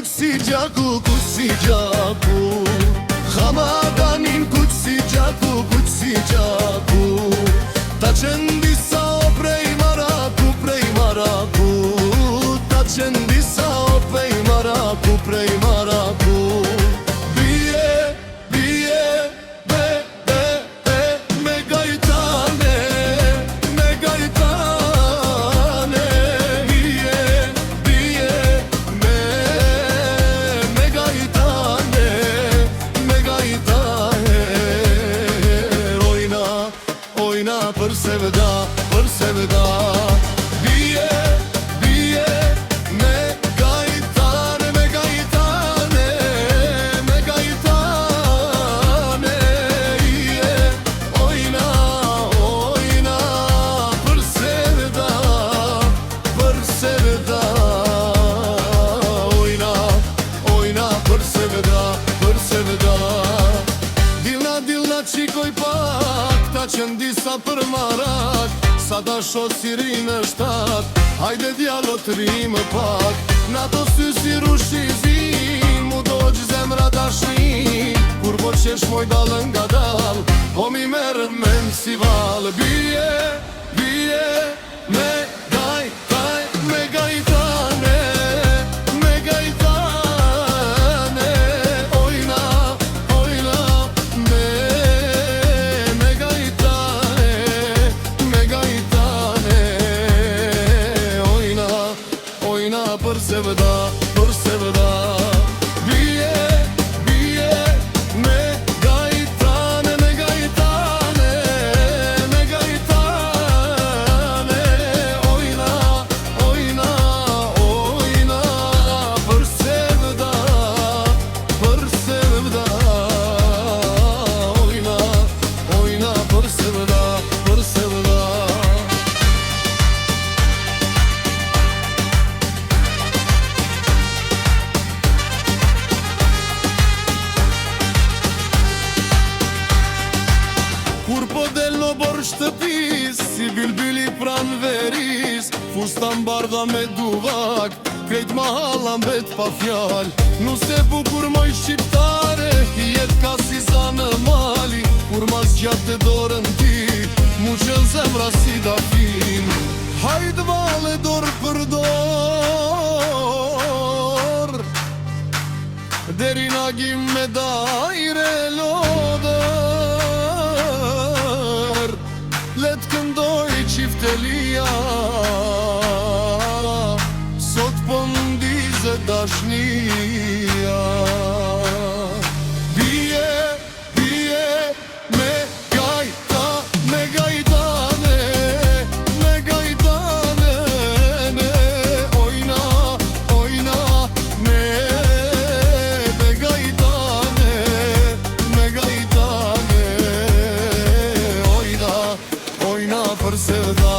si gjaku Hamadanin kuq si gjaku Ta qenë disa o prej maraku Ta qenë disa o prej maraku Bie, me gajtane Bie, me gajtane Ojna për sevda Bie, me gajtane Ojna për sevda Ojna për sevda Dilna qikoj pak Ta qenë disa për marak Sa da shosiri në shtat Hajde djalo të rimë pak Në to sy si rushizin Mu do gjë zemra dashni Kur po qesh moj dalën nga dal Po mi merën me në si val Bie, me gajtane Ojna, me gajtane Ojna për sevda Bie, me gajtane Ojna për sevda Ojna për sevda Kur po del në borë shtëpis Si bilbili pran veris Fustan bardha me duvak Krejt mahalla mbet pa fjal Nuse bukur moj shqiptare Jet ka si zanë mali Kur mas gjatë të dorën ti Mu qëll zemra si dafin Hajt vale dorë për dorë Deri nagim me dajre lodër Let këndoj qiftelia Sot po ndize dashnia Bie, me gajtane Ojna, me gajtane Ojna për sevda